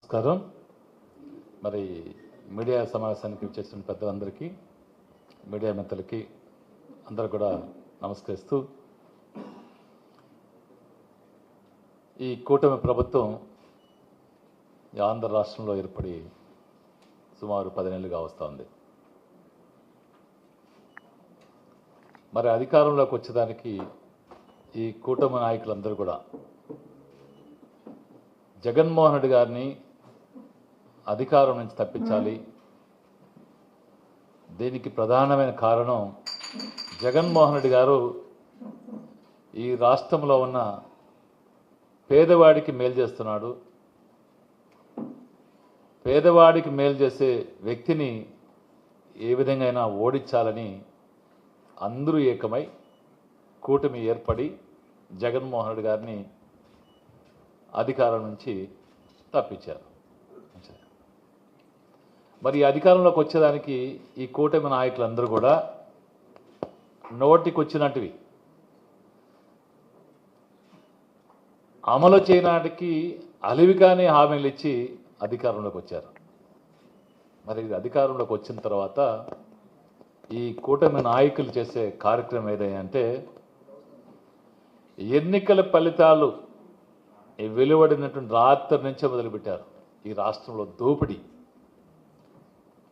నమస్కారం. మరి మీడియా సమావేశానికి వచ్చేసిన పెద్దలందరికీ, మీడియా మిత్రులకి అందరూ కూడా నమస్కరిస్తూ, ఈ కూటమి ప్రభుత్వం ఈ ఆంధ్ర రాష్ట్రంలో ఏర్పడి సుమారు 10 నెలలుగా వస్తుంది. మరి అధికారంలోకి వచ్చేదానికి ఈ కూటమి నాయకులందరూ కూడా జగన్మోహన్ రెడ్డి గారిని అధికారం నుంచి తప్పించాలి. దీనికి ప్రధానమైన కారణం జగన్మోహన్ రెడ్డి గారు ఈ రాష్ట్రంలో ఉన్న పేదవాడికి మేలు చేస్తున్నాడు. పేదవాడికి మేలు చేసే వ్యక్తిని ఏ విధంగా ఓడించాలని అందరూ ఏకమై కూటమి ఏర్పడి జగన్మోహన్ రెడ్డి గారిని అధికారం నుంచి తప్పించారు. మరి అధికారంలోకి వచ్చేదానికి ఈ కూటమి నాయకులందరూ కూడా నోటికి వచ్చినట్టువి అమలు చేయడానికి అలివిగానే హామీలు ఇచ్చి అధికారంలోకి వచ్చారు. మరి అధికారంలోకి వచ్చిన తర్వాత ఈ కూటమి నాయకులు చేసే కార్యక్రమం ఏదంటే ఎన్నికల ఫలితాలు వెలువడినటువంటి రాత్రి నుంచే మొదలుపెట్టారు. ఈ రాష్ట్రంలో దోపిడీ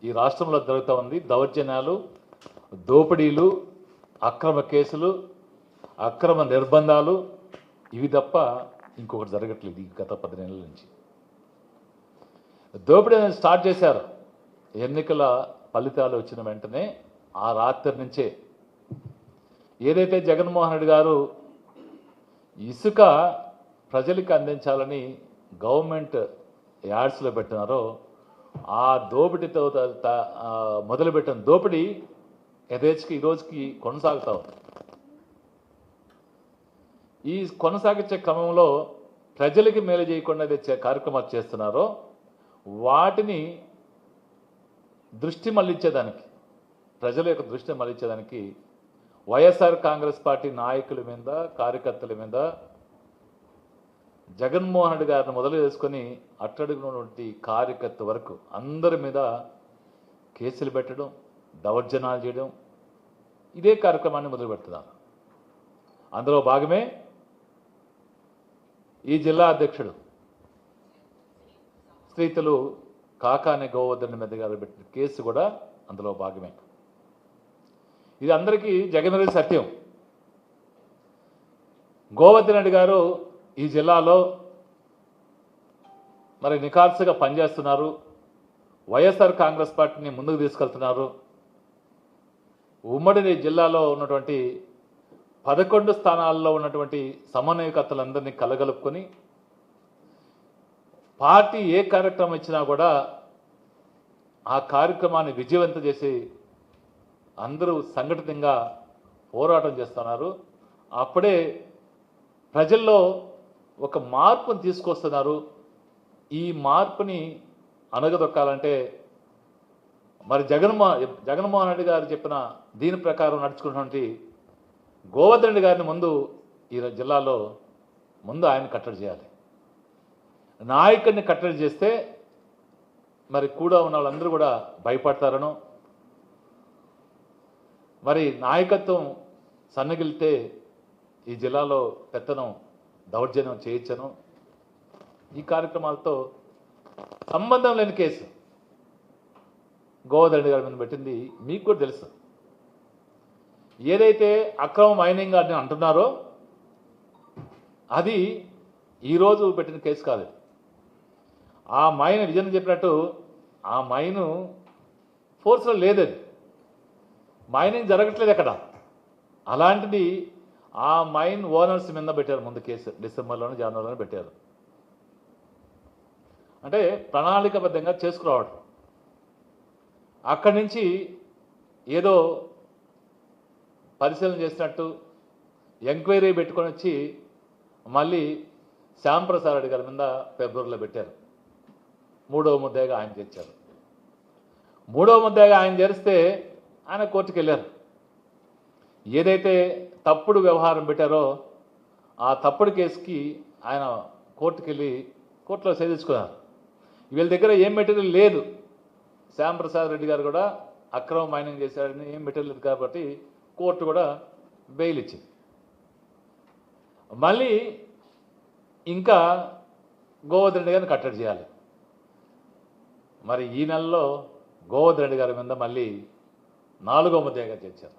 ఈ రాష్ట్రంలో జరుగుతూ ఉంది. దౌర్జన్యాలు, దోపిడీలు, అక్రమ కేసులు, అక్రమ నిర్బంధాలు, ఇవి తప్ప ఇంకొకటి జరగట్లేదు. ఈ గత 10 నెలల నుంచి దోపిడీ అనేది స్టార్ట్ చేశారు. ఎన్నికల ఫలితాలు వచ్చిన వెంటనే ఆ రాత్రి నుంచే ఏదైతే జగన్మోహన్ రెడ్డి గారు ఇసుక ప్రజలకు అందించాలని గవర్నమెంట్ యాడ్స్లో పెట్టినారో ఆ దోపిడీతో మొదలుపెట్టిన దోపిడీ యథేచ్ఛకి ఈ రోజుకి కొనసాగుతూ ఉంది. ఈ కొనసాగించే క్రమంలో ప్రజలకి మేలు చేయకుండా తెచ్చే కార్యక్రమాలు చేస్తున్నారో వాటిని దృష్టి మళ్లించేదానికి, ప్రజల యొక్క దృష్టి మళ్లించేదానికి వైఎస్ఆర్ కాంగ్రెస్ పార్టీ నాయకుల మీద, కార్యకర్తల మీద జగన్మోహన్ రెడ్డి గారిని మొదలు చేసుకొని అట్టడుగునటువంటి కార్యకర్త వరకు అందరి మీద కేసులు పెట్టడం, దౌర్జన్యాలు చేయడం, ఇదే కార్యక్రమాన్ని మొదలు పెడుతున్నారు. అందులో భాగమే ఈ జిల్లా అధ్యక్షుడు శ్రీతులు కాకాని గోవర్ధన్ మీద గారు పెట్టిన కేసు కూడా అందులో భాగమే. ఇది అందరికీ జగమెరిగిన సత్యం. గోవర్ధన్ రెడ్డి గారు ఈ జిల్లాలో మరి నిఖార్సుగా పనిచేస్తున్నారు. వైఎస్ఆర్ కాంగ్రెస్ పార్టీని ముందుకు తీసుకెళ్తున్నారు. ఉమ్మడి జిల్లాలో ఉన్నటువంటి 11 స్థానాల్లో ఉన్నటువంటి సమన్వయకర్తలందరినీ కలగలుపుకొని పార్టీ ఏ కార్యక్రమం ఇచ్చినా కూడా ఆ కార్యక్రమాన్ని విజయవంతం చేసి అందరూ సంఘటితంగా పోరాటం చేస్తున్నారు. అప్పుడే ప్రజల్లో ఒక మార్పును తీసుకొస్తున్నారు. ఈ మార్పుని అణగదొక్కాలంటే మరి జగన్మోహన్ రెడ్డి గారు చెప్పిన దీని ప్రకారం నడుచుకున్నటువంటి గోవర్ధన్ రెడ్డి గారిని ముందు ఈ జిల్లాలో ముందు ఆయన కట్టడి చేయాలి. నాయకుడిని కట్టడి చేస్తే మరి కూడా ఉన్న వాళ్ళందరూ కూడా భయపడతారను, మరి నాయకత్వం సన్నగిలితే ఈ జిల్లాలో పెత్తనం, దౌర్జన్యం చేయొచ్చను. ఈ కార్యక్రమాలతో సంబంధం లేని కేసు గోవర్ధన్ రెడ్డి గారి మీద పెట్టింది మీకు కూడా తెలుసు. ఏదైతే అక్రమ మైనింగ్ అని అంటున్నారో అది ఈరోజు పెట్టిన కేసు కాదు. ఆ మైన్ విజయన్ చెప్పినట్టు ఆ మైను ఫోర్స్లో లేదు, అది మైనింగ్ జరగట్లేదు అక్కడ. అలాంటిది ఆ మైన్ ఓనర్స్ మీద పెట్టారు ముందు కేసు. డిసెంబర్లోనే, జనవరిలోనే పెట్టారు. అంటే ప్రణాళికాబద్ధంగా చేసుకురావడం. అక్కడి నుంచి ఏదో పరిశీలన చేసినట్టు ఎంక్వైరీ పెట్టుకొని వచ్చి మళ్ళీ శ్యాంప్రసాద్ రెడ్డి గారి మీద ఫిబ్రవరిలో పెట్టారు. 3వ ముద్దాయిగా ఆయన చేర్చారు. 3వ ముద్దాయిగా ఆయన చేరిస్తే ఆయన కోర్టుకు వెళ్ళారు. ఏదైతే తప్పుడు వ్యవహారం పెట్టారో ఆ తప్పుడు కేసుకి ఆయన కోర్టుకు వెళ్ళి కోర్టులో సేధించుకున్నారు. వీళ్ళ దగ్గర ఏం మెటీరియల్ లేదు. శ్యాంప్రసాద్ రెడ్డి గారు కూడా అక్రమ మైనింగ్ చేశాడని ఏం మెటీరియల్ లేదు కాబట్టి కోర్టు కూడా బెయిల్ ఇచ్చింది. మళ్ళీ ఇంకా గోవర్ధన్ రెడ్డి గారిని కట్టడి చేయాలి. మరి ఈ నెలలో గోవర్ధన్ రెడ్డి గారి మీద మళ్ళీ 4వ ముద్దాయిగా చేర్చారు.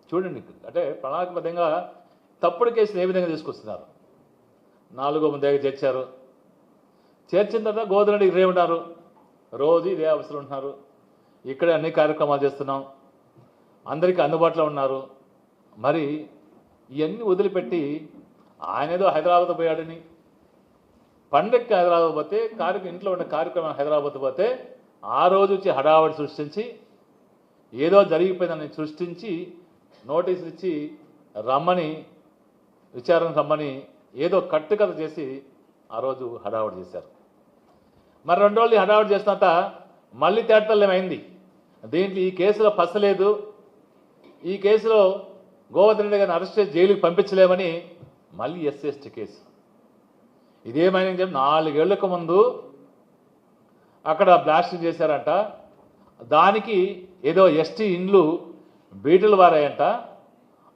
చూడండి, అంటే ప్రణాళికబద్ధంగా తప్పుడు కేసులు ఏ విధంగా తీసుకొస్తున్నారు. 4వ ముద్దాయిగా చేర్చారు. చేర్చిన తర్వాత గోవర్ధన్ రెడ్డికి రేవున్నారు, రోజు ఇదే అవసరం ఉంటున్నారు, ఇక్కడే అన్ని కార్యక్రమాలు చేస్తున్నాం, అందరికీ అందుబాటులో ఉన్నారు. మరి ఇవన్నీ వదిలిపెట్టి ఆయన ఏదో హైదరాబాద్ పోయాడని, పండగకి హైదరాబాద్ పోతే ఇంట్లో ఉన్న కార్యక్రమం హైదరాబాద్ పోతే ఆ రోజు వచ్చి హడావడి సృష్టించి ఏదో జరిగిపోయిందని సృష్టించి నోటీసులు ఇచ్చి రమ్మని విచారణ రమ్మని ఏదో కట్టుకథ చేసి ఆ రోజు హడావడి చేశారు. మరి 2 రోజులు హడావడి చేసినంత మళ్ళీ తేటతల్లేమైంది. దీంట్లో ఈ కేసులో పసలేదు, ఈ కేసులో గోవర్ధన్ రెడ్డి గారిని అరెస్ట్ చేసి జైలుకి పంపించలేమని మళ్ళీ ఎస్సీ కేసు. ఇదేమైనా 4 ఏళ్లకు ముందు అక్కడ బ్లాస్టింగ్ చేశారంట. దానికి ఏదో ఎస్టీ ఇండ్లు బీటలు వారాయంట.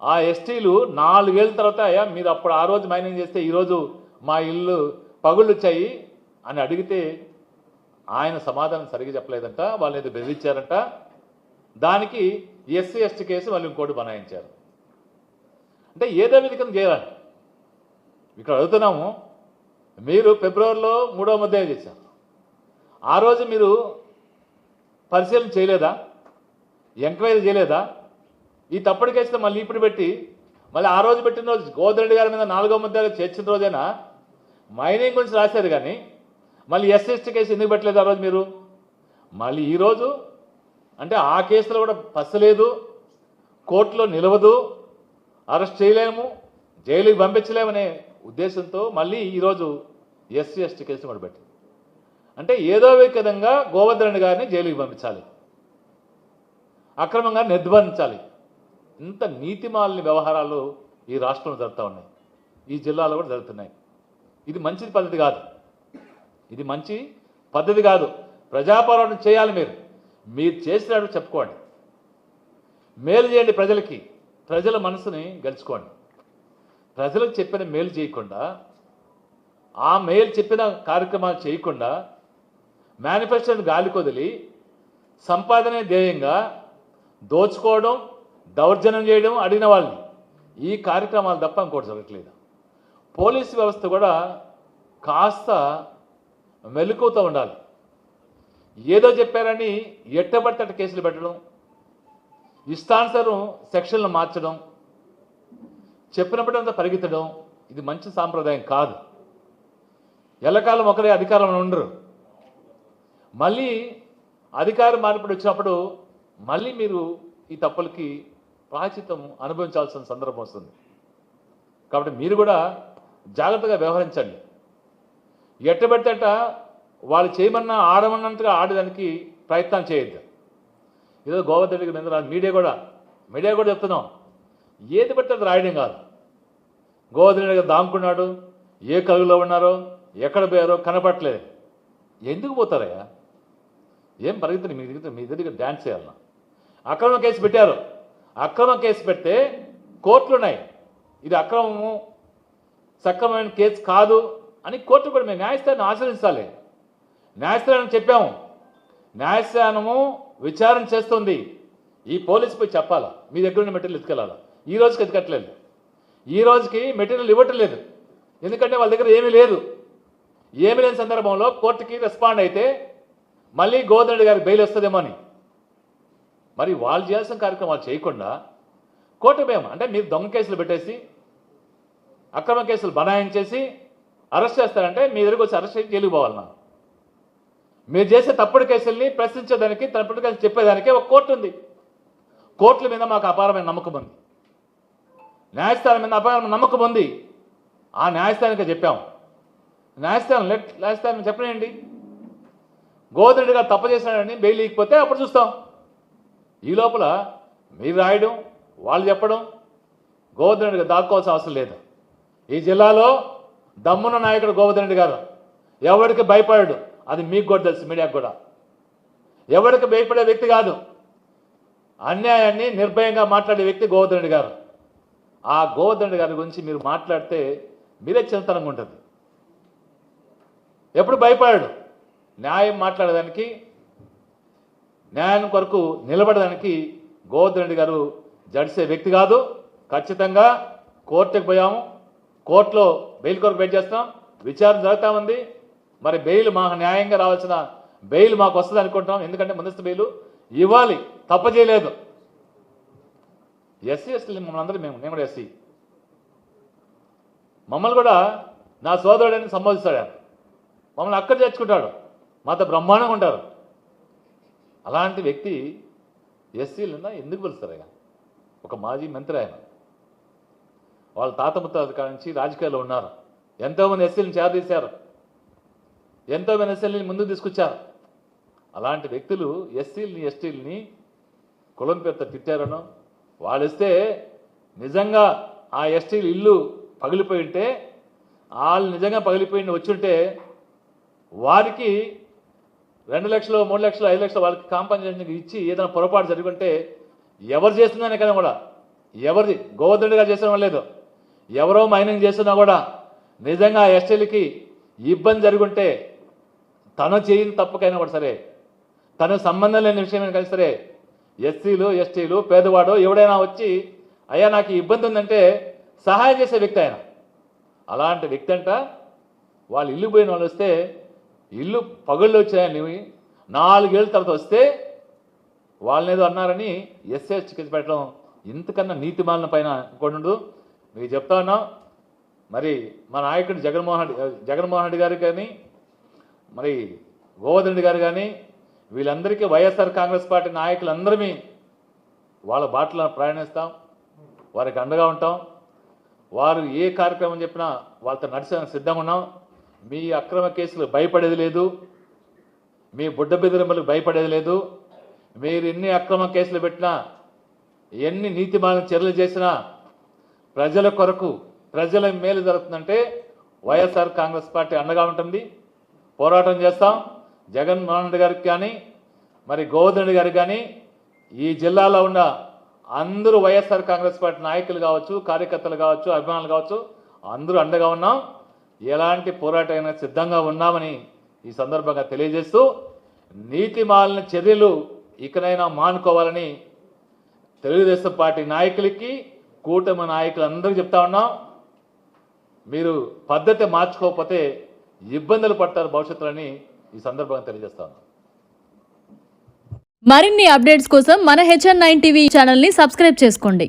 ఆ ఎస్టీలు 4 ఏళ్ళ తర్వాత మీరు అప్పుడు ఆ రోజు మైనింగ్ చేస్తే ఈరోజు మా ఇల్లు పగుళ్ళు వచ్చాయి అని అడిగితే ఆయన సమాధానం సరిగ్గా చెప్పలేదంట. వాళ్ళు ఏదో బెదిరించారంట. దానికి ఎస్సీ కేసు వాళ్ళు ఇంకోటి బనాయించారు. అంటే ఏదో విధంగా చేయాలి. ఇక్కడ అడుగుతున్నాము, మీరు ఫిబ్రవరిలో 3వ ముద్దాయి చేశారు. ఆ రోజు మీరు పరిశీలన చేయలేదా? ఎంక్వైరీ చేయలేదా? ఈ తప్పుడు కేసులో మళ్ళీ ఇప్పుడు పెట్టి మళ్ళీ ఆ రోజు పెట్టిన రోజు గోవర్ధన్ రెడ్డి గారి మీద 4వ ముద్దాయిగా చేర్చిన రోజైనా మైనింగ్ గురించి రాశారు కానీ మళ్ళీ ఎస్సీ కేసు ఎందుకు పెట్టలేదు ఆ రోజు మీరు? మళ్ళీ ఈరోజు అంటే ఆ కేసులో కూడా పసలేదు, కోర్టులో నిలవదు, అరెస్ట్ చేయలేము, జైలుకి పంపించలేమనే ఉద్దేశంతో మళ్ళీ ఈరోజు ఎస్సీ కేసు కూడా పెట్టింది. అంటే ఏదో విధంగా గోవర్ధన్ రెడ్డి గారిని జైలుకి పంపించాలి, అక్రమంగా నిర్బంధించాలి. ఇంత నీతిమాలిన వ్యవహారాలు ఈ రాష్ట్రంలో జరుగుతూ ఉన్నాయి, ఈ జిల్లాలో కూడా జరుగుతున్నాయి. ఇది మంచి పద్ధతి కాదు, ఇది మంచి పద్ధతి కాదు. ప్రజాపోరాటం చేయాలి. మీరు చేసినట్టు చెప్పుకోండి, మేలు చేయండి ప్రజలకి, ప్రజల మనసుని గెలుచుకోండి. ప్రజలకు చెప్పిన మేలు చేయకుండా, ఆ మేలు చెప్పిన కార్యక్రమాలు చేయకుండా మేనిఫెస్టోని గాలికొదిలి సంపాదనే ధ్యేయంగా దోచుకోవడం, దౌర్జన్యం చేయడం, అడిగిన వాళ్ళని ఈ కార్యక్రమాలు తప్ప ఇంకోటి జరగట్లేదు. పోలీసు వ్యవస్థ కూడా కాస్త మెలకువతో ఉండాలి. ఏదో చెప్పారని ఎట్టబడితే కేసులు పెట్టడం, ఇష్టానుసారం సెక్షన్లు మార్చడం, చెప్పినప్పుడంతా పరిగెత్తడం, ఇది మంచి సాంప్రదాయం కాదు. ఎల్లకాలం ఒకరే అధికారంలో ఉండరు. మళ్ళీ అధికారం మార్పిడి వచ్చినప్పుడు మళ్ళీ మీరు ఈ తప్పులకి ప్రాయశ్చిత్తం అనుభవించాల్సిన సందర్భం వస్తుంది. కాబట్టి మీరు కూడా జాగ్రత్తగా వ్యవహరించండి. ఎట్టబెట్టట వాళ్ళు చేయమన్నా ఆడమన్నంతగా ఆడడానికి ప్రయత్నం చేయొద్దు. ఏదో గోవర్ధన్ రెడ్డి మీద మీడియా కూడా చెప్తున్నాం, ఏది పడితే అది రాయడం కాదు. గోవర్ధన్ రెడ్డి దాముకున్నాడు, ఏ కలుగులో ఉన్నారో, ఎక్కడ పోయారో కనపట్లేదు. ఎందుకు పోతారయ్యా? ఏం పరిగెత్తి మీ దగ్గర డ్యాన్స్ చేయాలన్నా? అక్రమ కేసు పెట్టారు. అక్రమ కేసు పెడితే కోర్టులు ఉన్నాయి, ఇది అక్రమము సక్రమమైన కేసు కాదు అని కోర్టు కూడా మేము న్యాయస్థానాన్ని ఆశ్రయించాలి. న్యాయస్థానం చెప్పాము, న్యాయస్థానము విచారణ చేస్తుంది. ఈ పోలీసు పోయి చెప్పాలా, మీ దగ్గర ఉన్న మెటీరియల్ ఎత్తుకెళ్ళాలా. ఈ రోజుకి ఎత్తుకట్లేదు, ఈ రోజుకి మెటీరియల్ ఇవ్వటం లేదు. ఎందుకంటే వాళ్ళ దగ్గర ఏమీ లేదు. ఏమీ లేని సందర్భంలో కోర్టుకి రెస్పాండ్ అయితే మళ్ళీ గోవర్ధన్ రెడ్డి గారికి బెయిల్ వస్తుందేమో అని. మరి వాళ్ళు చేయాల్సిన కార్యక్రమాలు చేయకుండా కోర్టు భయం అంటే మీరు దొంగ కేసులు పెట్టేసి అక్రమ కేసులు బనాయించేసి అరెస్ట్ చేస్తారంటే మీ దగ్గరికి వచ్చి అరెస్ట్ చేసి జైలుకు పోవాలన్నా? మీరు చేసే తప్పుడు కేసుల్ని ప్రశ్నించేదానికి, తప్పుడు కేసులు చెప్పేదానికి ఒక కోర్టు ఉంది. కోర్టుల మీద మాకు అపారమైన నమ్మకం ఉంది, న్యాయస్థానం మీద అపారమైన నమ్మకం ఉంది. ఆ న్యాయస్థానానికి చెప్పాము. న్యాయస్థానం చెప్పనండి, గోవర్ధన్ రెడ్డి గారు తప్పు చేసినాడని బెయిల్ ఇకపోతే అప్పుడు చూస్తాం. ఈ లోపల మీరు రాయడం, వాళ్ళు చెప్పడం, గోవర్ధన్ రెడ్డి గారు దాక్కోవాల్సిన అవసరం లేదు. ఈ జిల్లాలో దమ్మున్న నాయకుడు గోవర్ధన్ రెడ్డి గారు. ఎవరికి భయపడాడు. అది మీకు కూడా తెలుసు, మీడియాకు కూడా. ఎవరికి భయపడే వ్యక్తి కాదు. అన్యాయాన్ని నిర్భయంగా మాట్లాడే వ్యక్తి గోవర్ధన్ రెడ్డి గారు. ఆ గోవర్ధన్ రెడ్డి గారి గురించి మీరు మాట్లాడితే మీరే చిన్నతనంగా ఉంటుంది. ఎప్పుడు భయపడాడు. న్యాయం మాట్లాడడానికి, న్యాయం కొరకు నిలబడడానికి గోవర్ధన్ రెడ్డి గారు జడిసే వ్యక్తి కాదు. ఖచ్చితంగా కోర్టుకు పోయాము, కోర్టులో బెయిల్ కొరకు వెయిట్ చేస్తాం, విచారణ జరుగుతూ ఉంది. మరి బెయిల్ మాకు న్యాయంగా రావాల్సిన బెయిల్ మాకు వస్తుంది అనుకుంటాం. ఎందుకంటే ముందస్తు బెయిల్ ఇవ్వాలి, తప్ప చేయలేదు. ఎస్సీ ఎస్టీ మమ్మల్ని అందరూ నేను కూడా ఎస్సీ, మమ్మల్ని కూడా నా సోదరుడని సంబోధిస్తాడు. మమ్మల్ని అక్కడ చేర్చుకుంటాడు, మాతో బ్రహ్మాండంగా ఉంటారు. అలాంటి వ్యక్తి ఎస్సీలన్నా ఎందుకు పిలుస్తారు? ఆయన ఒక మాజీ మంత్రి, ఆయన వాళ్ళ తాత ముత్తాత కాడి నుంచి రాజకీయాల్లో ఉన్నారు. ఎంతోమంది ఎస్సీలను చేరదీశారు, ఎంతోమంది ఎస్సీలని ముందుకు తీసుకొచ్చారు. అలాంటి వ్యక్తులు ఎస్సీలని ఎస్టీలని కులం పేరుతో తిట్టారనో, వాళ్ళు ఇస్తే నిజంగా ఆ ఎస్టీలు ఇల్లు పగిలిపోయి ఉంటే, వాళ్ళు నిజంగా పగిలిపోయి వచ్చుంటే వారికి 2 లక్షలు 3 లక్షలు 5 లక్షలు వాళ్ళకి కాంపన్సేషన్ ఇచ్చి ఏదైనా పొరపాటు జరుగుంటే ఎవరు చేస్తుందనే కదా కూడా, ఎవరిది గోవర్ధన్ రెడ్డి గారు చేసిన లేదు, ఎవరో మైనింగ్ చేస్తున్నా కూడా నిజంగా ఎస్టీలకి ఇబ్బంది జరుగుంటే తను చేయని తప్పకైనా కూడా సరే, తను సంబంధం లేని విషయమైనా కానీ సరే, ఎస్సీలు ఎస్టీలు పేదవాడు ఎవడైనా వచ్చి అయ్యా నాకు ఇబ్బంది ఉందంటే సహాయం చేసే వ్యక్తి ఆయన. అలాంటి వ్యక్తి అంట వాళ్ళు ఇల్లు పోయిన వాళ్ళు వస్తే, ఇల్లు పగుళ్ళు వచ్చాయని 4 ఏళ్ళ తర్వాత వస్తే వాళ్ళని ఏదో అన్నారని ఎస్ఎస్ కేసు పెట్టడం ఇంతకన్నా నీతిమాలిన పైన ఇంకోటి మీకు చెప్తా ఉన్నాం. మరి మా నాయకుడు జగన్మోహన్ రెడ్డి గారు కానీ, మరి గోవర్ధన్ రెడ్డి గారు కానీ, వీళ్ళందరికీ వైఎస్ఆర్ కాంగ్రెస్ పార్టీ నాయకులందరినీ వాళ్ళ బాటలో ప్రయాణిస్తాం, వారికి అండగా ఉంటాం. వారు ఏ కార్యక్రమం చెప్పినా వాళ్ళతో నడిచేందుకు సిద్ధంగా ఉన్నాం. మీ అక్రమ కేసులు భయపడేది లేదు, మీ బుడ్డ బెదిరింపులకు భయపడేది లేదు. మీరు ఎన్ని అక్రమ కేసులు పెట్టినా, ఎన్ని నీతిమాలిన చర్యలు చేసినా ప్రజల కొరకు, ప్రజల మేలు జరుగుతుందంటే వైఎస్ఆర్ కాంగ్రెస్ పార్టీ అండగా ఉంటుంది. పోరాటం చేస్తాం. జగన్మోహన్ రెడ్డి గారికి కానీ, మరి గోవర్ధన్ రెడ్డి గారికి కానీ, ఈ జిల్లాలో ఉన్న అందరూ వైఎస్ఆర్ కాంగ్రెస్ పార్టీ నాయకులు కావచ్చు, కార్యకర్తలు కావచ్చు, అభిమానులు కావచ్చు, అందరూ అండగా ఉన్నాం. ఎలాంటి పోరాటమైనా సిద్ధంగా ఉన్నామని ఈ సందర్భంగా తెలియజేస్తూ, నీతిమాలిన చర్యలు ఇకనైనా మానుకోవాలని తెలుగుదేశం పార్టీ నాయకులకి, కూటమి నాయకులందరికీ చెప్తా ఉన్నాం. మీరు పద్ధతి మార్చుకోకపోతే ఇబ్బందులు పడతారు భవిష్యత్తులని ఈ సందర్భంగా తెలియజేస్తా ఉన్నాం. మరిన్ని అప్డేట్స్ కోసం మన HN9 టీవీ ఛానల్ని సబ్స్క్రైబ్ చేసుకోండి.